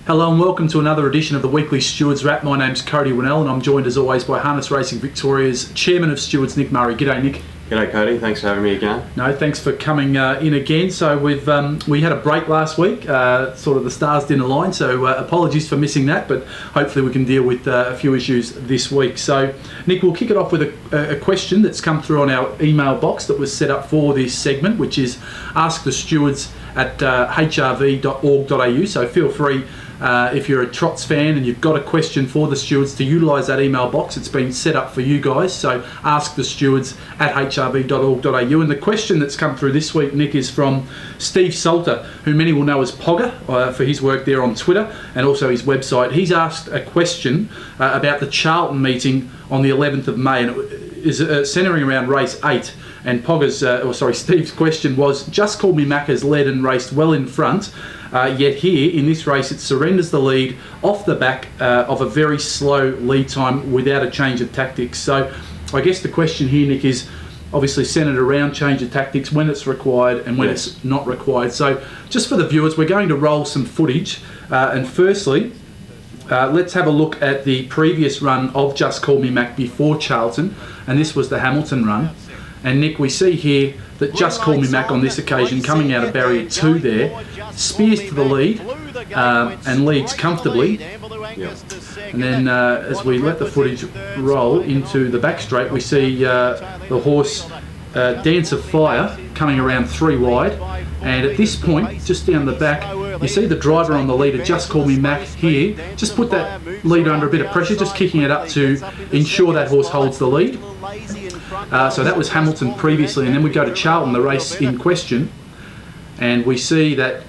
Hello and welcome to another edition of the Weekly Stewards Report. My name's Cody Winnell and I'm joined as always by Harness Racing Victoria's Chairman of Stewards, Nick Murray. G'day, Nick. G'day, Cody. Thanks for having me again. No, thanks for coming in again. So we had a break last week. Sort of the stars didn't align, so apologies for missing that, but hopefully we can deal with a few issues this week. So, Nick, we'll kick it off with a question that's come through on our email box that was set up for this segment, which is ask the stewards at hrv.org.au. So feel free, if you're a Trots fan and you've got a question for the stewards, to utilise that email box. It's been set up for you guys, so ask the stewards at hrv.org.au. And the question that's come through this week, Nick, is from Steve Salter, who many will know as Pogger for his work there on Twitter and also his website. He's asked a question about the Charlton meeting on the 11th of May, and it is centering around race 8. And Steve's question was, Just Call Me Mac has led and raced well in front, yet here in this race it surrenders the lead off the back of a very slow lead time without a change of tactics. So I guess the question here, Nick, is obviously centred around change of tactics, when it's required and when it's not required. So just for the viewers, we're going to roll some footage, and firstly, let's have a look at the previous run of Just Call Me Mac before Charlton, and this was the Hamilton run. And Nick, we see here that Just Call Me Mac on this occasion, coming out of barrier 2 there, spears to the lead and leads comfortably. And then as we let the footage roll into the back straight, we see the horse Dance of Fire coming around 3 wide. And at this point, just down the back, you see the driver on the leader, Just Call Me Mac here, just put that leader under a bit of pressure, just kicking it up to ensure that horse holds the lead. So that was Hamilton previously, and then we go to Charlton, the race in question, and we see that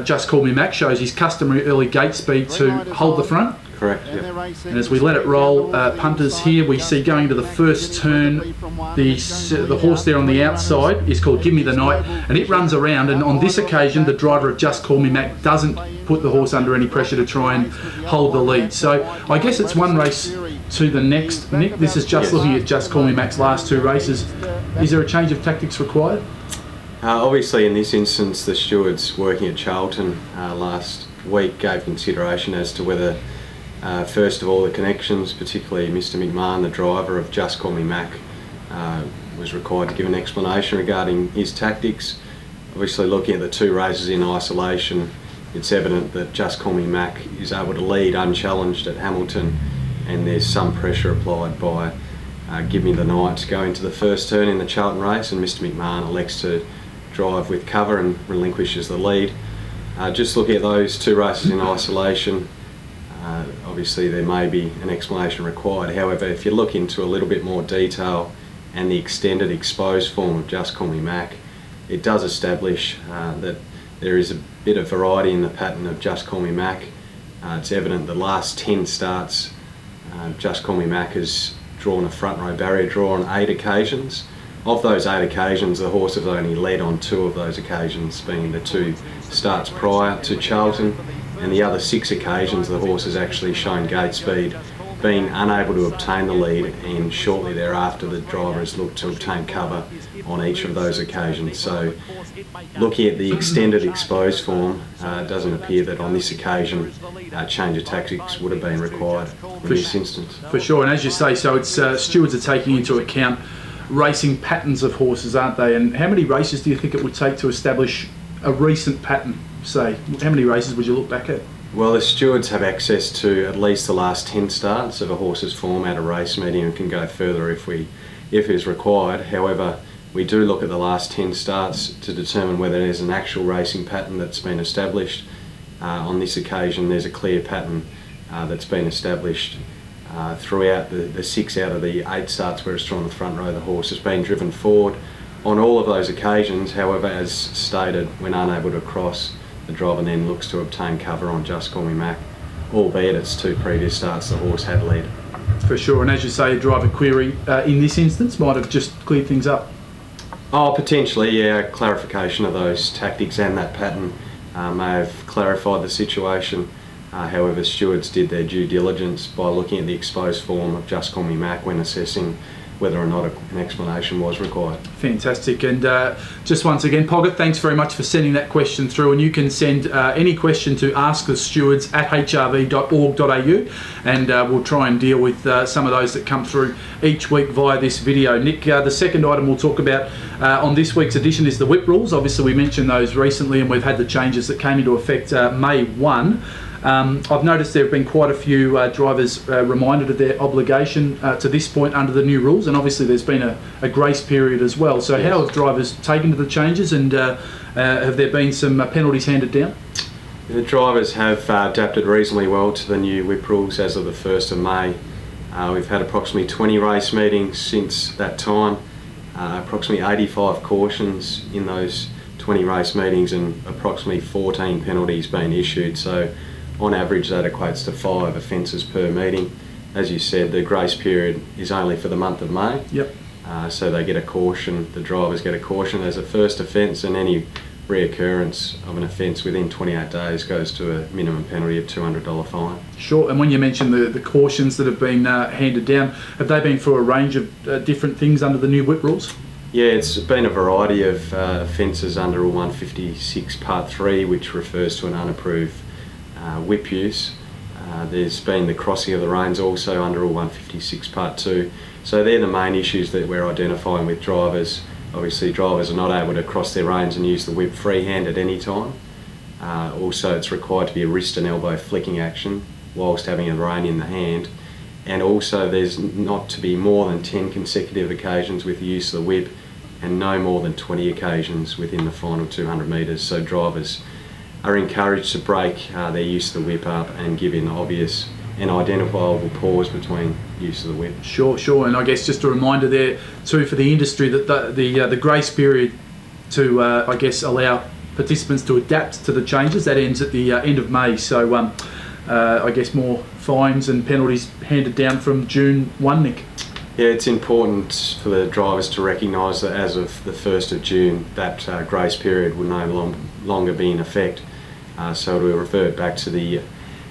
Just Call Me Mac shows his customary early gate speed to hold the front. Correct, yep. And as we let it roll, punters here, we see going to the first turn, the horse there on the outside is called Give Me the Night, and it runs around, and on this occasion the driver of Just Call Me Mac doesn't put the horse under any pressure to try and hold the lead. So I guess it's one race to the next. Nick, this is just looking at Just Call Me Mac's last 2 races. Is there a change of tactics required? Obviously in this instance the stewards working at Charlton last week gave consideration as to whether first of all the connections, particularly Mr McMahon, the driver of Just Call Me Mac, was required to give an explanation regarding his tactics. Obviously looking at the 2 races in isolation, it's evident that Just Call Me Mac is able to lead unchallenged at Hamilton, and there's some pressure applied by Give Me the Night to go into the first turn in the Charlton race, and Mr McMahon elects to drive with cover and relinquishes the lead. Just looking at those 2 races in isolation, obviously there may be an explanation required. However, if you look into a little bit more detail and the extended exposed form of Just Call Me Mac, it does establish that there is a bit of variety in the pattern of Just Call Me Mac. It's evident the last 10 starts, Just Call Me Mac has drawn a front row barrier draw on 8 occasions. Of those 8 occasions, the horse has only led on 2 of those occasions, being the 2 starts prior to Charlton, and the other 6 occasions the horse has actually shown gate speed, being unable to obtain the lead, and shortly thereafter the driver has looked to obtain cover on each of those occasions. So looking at the extended exposed form, it doesn't appear that on this occasion change of tactics would have been required in this instance. For sure, and as you say, so it's stewards are taking into account racing patterns of horses, aren't they? And how many races do you think it would take to establish a recent pattern, say? How many races would you look back at? Well, the stewards have access to at least the last 10 starts of a horse's form at a race meeting and can go further if it is required. However, we do look at the last 10 starts to determine whether there's an actual racing pattern that's been established. On this occasion, there's a clear pattern that's been established throughout the 6 out of the 8 starts where it's drawn the front row. The horse has been driven forward on all of those occasions. However, as stated, when unable to cross, the driver then looks to obtain cover on Just Call Me Mac, albeit it's 2 previous starts the horse had led. For sure, and as you say, a driver query in this instance might have just cleared things up. Oh, potentially, yeah. Clarification of those tactics and that pattern may have clarified the situation. However, stewards did their due diligence by looking at the exposed form of Just Call Me Mac when assessing whether or not an explanation was required. Fantastic. And just once again, Poggett, thanks very much for sending that question through, and you can send any question to askthestewards@hrv.org.au, and we'll try and deal with some of those that come through each week via this video. Nick, the second item we'll talk about on this week's edition is the whip rules. Obviously we mentioned those recently, and we've had the changes that came into effect May 1. I've noticed there have been quite a few drivers reminded of their obligation to this point under the new rules, and obviously there's been a grace period as well. So yes. How have drivers taken to the changes, and have there been some penalties handed down? The drivers have adapted reasonably well to the new whip rules as of the 1st of May. We've had approximately 20 race meetings since that time, approximately 85 cautions in those 20 race meetings, and approximately 14 penalties being issued. So on average that equates to 5 offences per meeting. As you said, the grace period is only for the month of May. Yep. So they get a caution, the drivers get a caution as a first offence, and any reoccurrence of an offence within 28 days goes to a minimum penalty of $200 fine. Sure. And when you mention the cautions that have been handed down, have they been for a range of different things under the new whip rules? Yeah, it's been a variety of offences under Rule 156 Part 3, which refers to an unapproved whip use. There's been the crossing of the reins also under Rule 156 Part 2. So they're the main issues that we're identifying with drivers. Obviously drivers are not able to cross their reins and use the whip freehand at any time. Also it's required to be a wrist and elbow flicking action whilst having a rein in the hand. And also there's not to be more than 10 consecutive occasions with the use of the whip, and no more than 20 occasions within the final 200 metres. So drivers are encouraged to break their use of the whip up and give an obvious and identifiable pause between use of the whip. Sure. And I guess just a reminder there too for the industry that the grace period to I guess allow participants to adapt to the changes, that ends at the end of May. So I guess more fines and penalties handed down from June 1, Nick. Yeah, it's important for the drivers to recognise that as of the 1st of June, that grace period will no longer be in effect. So we'll revert back to the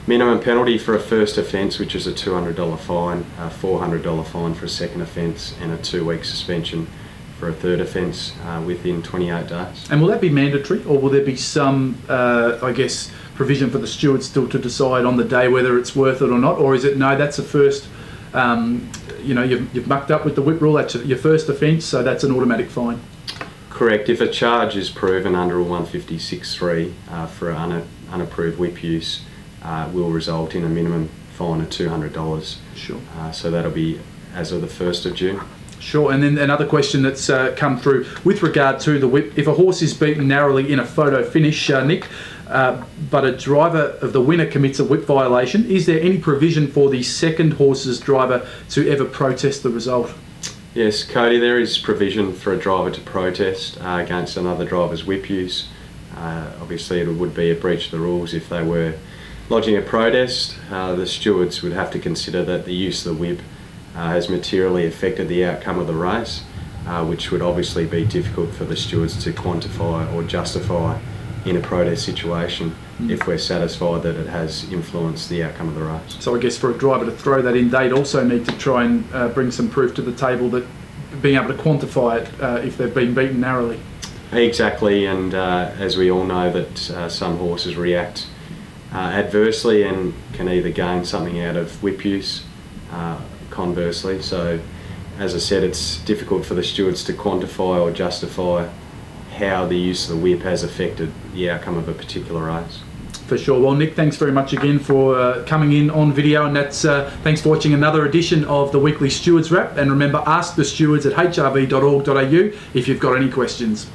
minimum penalty for a first offence, which is a $200 fine, a $400 fine for a second offence, and a 2-week suspension for a third offence within 28 days. And will that be mandatory, or will there be some, I guess, provision for the stewards still to decide on the day whether it's worth it or not? Or is it, no, that's a first, you've mucked up with the whip rule, that's your first offence, so that's an automatic fine? Correct. If a charge is proven under Rule 156.3 for unapproved whip use, will result in a minimum fine of $200. Sure. So that'll be as of the 1st of June. Sure. And then another question that's come through with regard to the whip. If a horse is beaten narrowly in a photo finish, Nick, but a driver of the winner commits a whip violation, is there any provision for the second horse's driver to ever protest the result? Yes, Cody, there is provision for a driver to protest against another driver's whip use. Obviously it would be a breach of the rules if they were lodging a protest. The stewards would have to consider that the use of the whip has materially affected the outcome of the race, which would obviously be difficult for the stewards to quantify or justify in a protest situation if we're satisfied that it has influenced the outcome of the race. So I guess for a driver to throw that in, they'd also need to try and bring some proof to the table that being able to quantify it if they've been beaten narrowly. Exactly, and as we all know that some horses react adversely and can either gain something out of whip use conversely. So as I said, it's difficult for the stewards to quantify or justify how the use of the whip has affected the outcome of a particular race. For sure. Well, Nick, thanks very much again for coming in on video, and that's thanks for watching another edition of the Weekly Stewards Wrap. And remember, ask the stewards at hrv.org.au if you've got any questions.